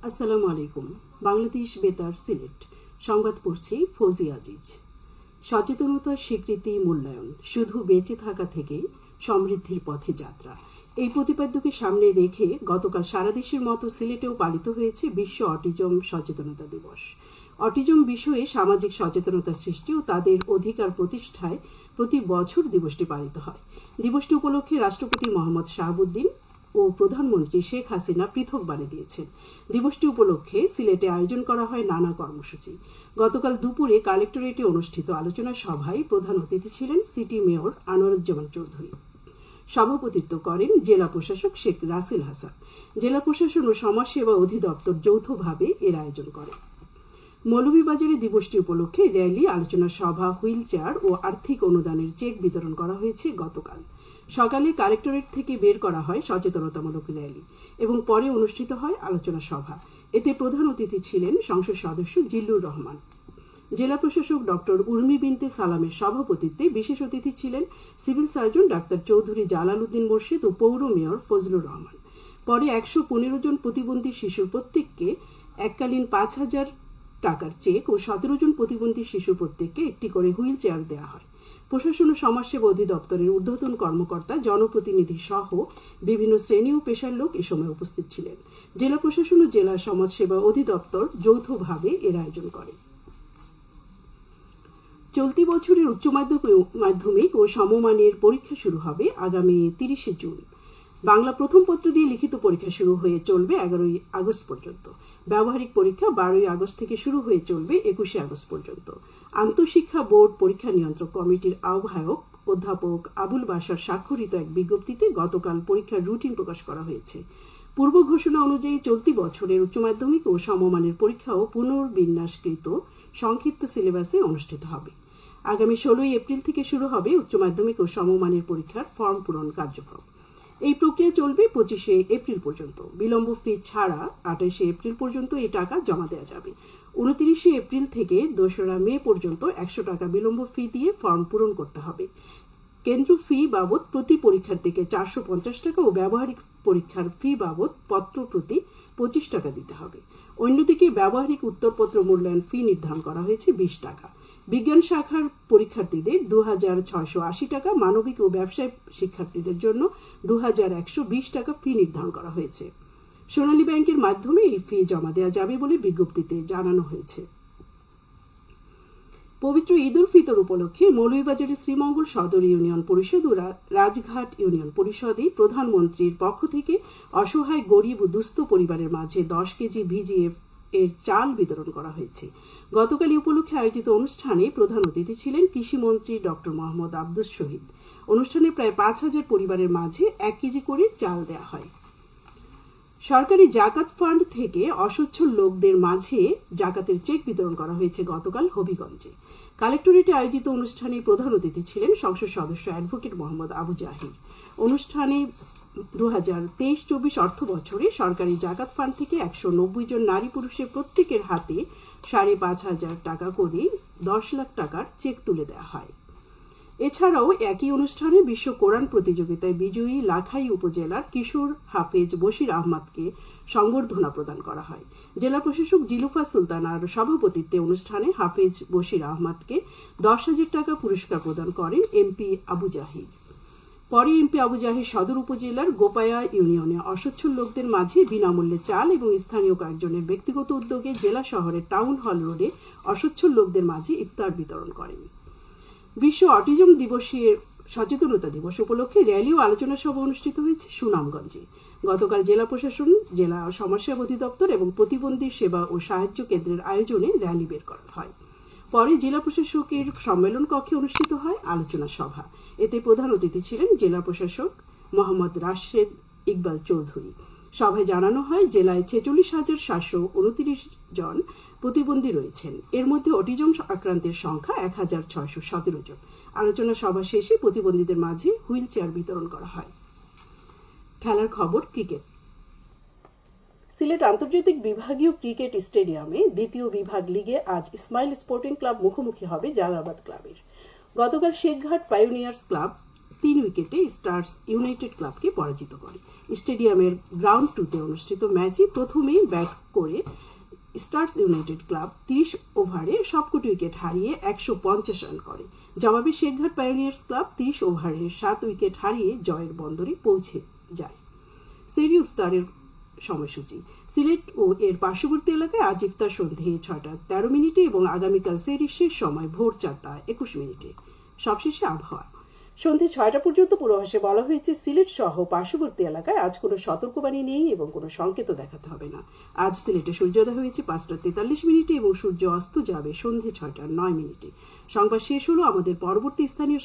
আসসালামু আলাইকুম। বাংলাদেশ বেতার সিলেট সংবাদ পড়ছি ফৌজি আজিজ। সচেতনতার স্বীকৃতি মূল্যায়ন, শুধু বেঁচে থাকা থেকে সমৃদ্ধির পথে যাত্রা, এই প্রতিপাদ্যকে সামনে রেখে গতকাল সারা দেশের মতো সিলেটেও পালিত হয়েছে বিশ্ব অটিজম সচেতনতা দিবস। অটিজম বিষয়ে সামাজিক সচেতনতা সৃষ্টি ও তাদের অধিকার প্রতিষ্ঠায় প্রতি বছর দিবসটি পালিত হয়। দিবসটি উপলক্ষে রাষ্ট্রপতি মোহাম্মদ শাহাবুদ্দিন ও প্রধানমন্ত্রী শেখ হাসিনা পৃথক বাণী দিয়েছেন। দিবসটি উপলক্ষে সিলেটে আয়োজন করা হয় নানা কর্মসূচি। গতকাল দুপুরে কালেক্টরেটে অনুষ্ঠিত আলোচনা সভায় প্রধান অতিথি ছিলেন সিটি মেয়র আনোয়ারুজ্জামান চৌধুরী। সভাপতিত্ব করেন জেলা প্রশাসক শেখ রাসেল হাসান। জেলা প্রশাসন ও সমাজসেবা অধিদপ্তর যৌথভাবে এর আয়োজন করে। মৌলভীবাজারে দিবসটি উপলক্ষে র্যালি, আলোচনা সভা, হুইল চেয়ার ও আর্থিক অনুদানের চেক বিতরণ করা হয়েছে। গতকাল সকালে কালেক্টরেট থেকে বের করা হয় সচেতনতামূলক র্যালি এবং পরে অনুষ্ঠিত হয় আলোচনা সভা। এতে প্রধান অতিথি ছিলেন সংসদ সদস্য জিল্লুর রহমান। জেলা প্রশাসক ডক্টর উর্মি বিনতে সালামের সভাপতিত্বে বিশেষ অতিথি ছিলেন civil surgeon doctor Chowdhury Jalal Uddin Morshed ও পৌর মেয়র ফজলুর রহমান। পরে ১১৫ জন প্রতিবন্ধী শিশুর প্রত্যেককে এককালীন ৫,০০০ টাকার চেক ও ১৭ জন প্রতিবন্ধী শিশুর প্রত্যেককে একটি করে হুইল চেয়ার দেওয়া হয়। প্রশাসন ও সমাজসেবা অধিদপ্তরের ঊর্ধ্বতন কর্মকর্তা, জনপ্রতিনিধি সহ বিভিন্ন শ্রেণী ও পেশার লোক এ সময় উপস্থিত ছিলেন। জেলা প্রশাসন ও জেলা সমাজসেবা অধিদপ্তর যৌথভাবে এর আয়োজন করে। চলতি বছরের উচ্চ মাধ্যমিক ও সমমানের পরীক্ষা শুরু হবে আগামী ৩০ জুন। বাংলা প্রথম পত্র দিয়ে লিখিত পরীক্ষা শুরু হয়ে চলবে ১১ আগস্ট পর্যন্ত। ব্যবহারিক পরীক্ষা ১২ আগস্ট থেকে শুরু হয়ে চলবে ২১ আগস্ট পর্যন্ত। আন্তঃশিক্ষা বোর্ড পরীক্ষা নিয়ন্ত্রক কমিটির আহ্বায়ক অধ্যাপক আবুল বাশার স্বাক্ষরিত এক বিজ্ঞপ্তিতে গতকাল পরীক্ষার রুটিন প্রকাশ করা হয়েছে। পূর্ব ঘোষণা অনুযায়ী চলতি বছরের উচ্চ মাধ্যমিক ও সমমানের পরীক্ষাও পুনর্বিন্যাসকৃত সংক্ষিপ্ত সিলেবাসে অনুষ্ঠিত হবে। আগামী ১৬ এপ্রিল থেকে শুরু হবে উচ্চ মাধ্যমিক ও সমমানের পরীক্ষার ফর্ম পূরণ কার্যক্রম। এই প্রক্রিয়া চলবে ২৫ এপ্রিল পর্যন্ত। বিলম্ব ফি ছাড়া ২৮ এপ্রিল পর্যন্ত এই টাকা জমা দেওয়া যাবে। ২৯ এপ্রিল থেকে ২রা মে পর্যন্ত ১০০ টাকা বিলম্ব ফি দিয়ে ফর্ম পূরণ করতে হবে। কেন্দ্র ফি বাবদ প্রতি পরীক্ষার্থীকে ৪৫০ টাকা ও ব্যবহারিক পরীক্ষার ফি বাবদ পত্র প্রতি ২৫ টাকা দিতে হবে। অন্যদিকে ব্যবহারিক উত্তরপত্র মূল্যায়ন ফি নির্ধারণ করা হয়েছে ২০ টাকা। বিজ্ঞান শাখার পরীক্ষার্থীদের ২৬৮০ টাকা, মানবিক ও ব্যবসায় শিক্ষার্থীদের জন্য ২১২০ টাকা ফি নির্ধারণ করা হয়েছে। সোনালী ব্যাংকের মাধ্যমে এই ফি জমা দেওয়া যাবে বলে বিজ্ঞপ্তিতে জানানো হয়েছে। পবিত্র ঈদ উল ফিতর উপলক্ষে মৌলভীবাজারের শ্রীমঙ্গল সদর ইউনিয়ন পরিষদ ও রাজঘাট ইউনিয়ন পরিষদে প্রধানমন্ত্রীর পক্ষ থেকে অসহায় গরিব ও দুস্থ পরিবারের মাঝে ১০ কেজি ভিজিএফ এর চাল বিতরণ করা হয়েছে। গতকাল উপলক্ষে আয়োজিত অনুষ্ঠানে প্রধান অতিথি ছিলেন কৃষিমন্ত্রী ডক্টর মোহাম্মদ আব্দুস শহীদ। অনুষ্ঠানে প্রায় ৫,০০০ পরিবারের মাঝে ১ কেজি করে চাল দেওয়া হয়। সরকারি জাকাত ফান্ড থেকে অসচ্ছল লোকদের মাঝে জাকাতের চেক বিতরণ করা হয়েছে গতকাল হবিগঞ্জে। কালেক্টরেটে আয়োজিত অনুষ্ঠানে প্রধান অতিথি ছিলেন সংসদ সদস্য অ্যাডভোকেট মোহাম্মদ আবু জাহির। অনুষ্ঠানে ২০২৩-২৪ অর্থ বছরে সরকারি জাকাত ফান্ড থেকে ১৯০ জন নারী পুরুষের প্রত্যেকের হাতে ৫,৫০০ টাকা করে ১০ লাখ টাকার চেক তুলে দেওয়া হয়। এছাড়াও একই অনুষ্ঠানে বিশ্ব কোরআন প্রতিযোগিতায় বিজয়ী লাখাই উপজেলার কিশোর হাফেজ বশির আহমদকে সংবর্ধনা প্রদান করা হয়। জেলা প্রশাসক জিলুফা সুলতানার সভাপতিত্বে অনুষ্ঠানে হাফেজ বশির আহমদকে ১০,০০০ টাকা পুরস্কার প্রদান করেন এমপি আবু জাহির। পরে এমপি আবু জাহির সদর উপজেলার গোপায়া ইউনিয়নে অসচ্ছল লোকদের মাঝে বিনামূল্যে চাল এবং স্থানীয় কয়েকজনের ব্যক্তিগত উদ্যোগে জেলা শহরের টাউন হল রোডে অসচ্ছল লোকদের মাঝে ইফতার বিতরণ করেন। বিশ্ব অটিজম দিবসের সচেতনতা দিবস উপলক্ষে র্যালি ও আলোচনা সভা অনুষ্ঠিত হয়েছে সুনামগঞ্জে। গতকাল জেলা প্রশাসন, জেলা সমাজসেবা অধিদপ্তর এবং প্রতিবন্ধী সেবা ও সাহায্য কেন্দ্রের আয়োজনে র্যালি বের করা হয়। পরে জেলা প্রশাসকের সম্মেলন কক্ষে অনুষ্ঠিত হয় আলোচনা সভা। এতে প্রধান অতিথি ছিলেন জেলা প্রশাসক মোহাম্মদ রাশেদ ইকবাল চৌধুরী। সভায় জানানো হয়, জেলায় ৪৬,৭২৯ জন প্রতিবন্ধী রয়েছেন। এর মধ্যে অটিজম আক্রান্তের সংখ্যা ১,৬১৭ জন। আলোচনা সভা শেষে প্রতিবন্ধীদের মাঝে হুইল চেয়ার বিতরণ করা হয়। খেলার খবর, ক্রিকেট। সিলেট আন্তর্জাতিক বিভাগীয় ক্রিকেট স্টেডিয়ামে দ্বিতীয় বিভাগ লিগে আজ ইসমাইল স্পোর্টিং ক্লাব মুখোমুখি হবে জালালাবাদ ক্লাবের। গতকাল শেখঘাট পাইওনিয়ার্স ক্লাব 3 উইকেটে স্টার্স ইউনাইটেড ক্লাবকে পরাজিত করে। স্টেডিয়ামের গ্রাউন্ড 2-তে অনুষ্ঠিত ম্যাচে প্রথমেই ব্যাট করে স্টার্স ইউনাইটেড ক্লাব 30 ওভারে সবকটি উইকেট হারিয়ে 150 রান করে। জবাবে শেখঘাট পাইওনিয়ার্স ক্লাব 30 ওভারে 7 উইকেট হারিয়ে জয়ের বন্দরে পৌঁছে যায়। সেহরি ইফতারের সময়সূচি। সিলেট ও এর পার্শ্ববর্তী এলাকায় আজ ইফতার সন্ধে 6:13 এবং আগামীকাল সেহরির শেষ সময় ভোর 4:21। সবশেষে আবহাওয়া। সন্ধে 6টা পর্যন্ত পূর্বাভাসে বলা হয়েছে সিলেট সহ পার্শ্ববর্তী এলাকায় আজ কোনো সতর্কবাণী নেই এবং কোনো সংকেত দেখাতে হবে না। আজ সিলেটে সূর্যোদয় হয়েছে 5:43 এবং সূর্য অস্ত যাবে সন্ধে 6:09। সংবাদ শেষ হলো। আমাদের পরবর্তী স্থানীয়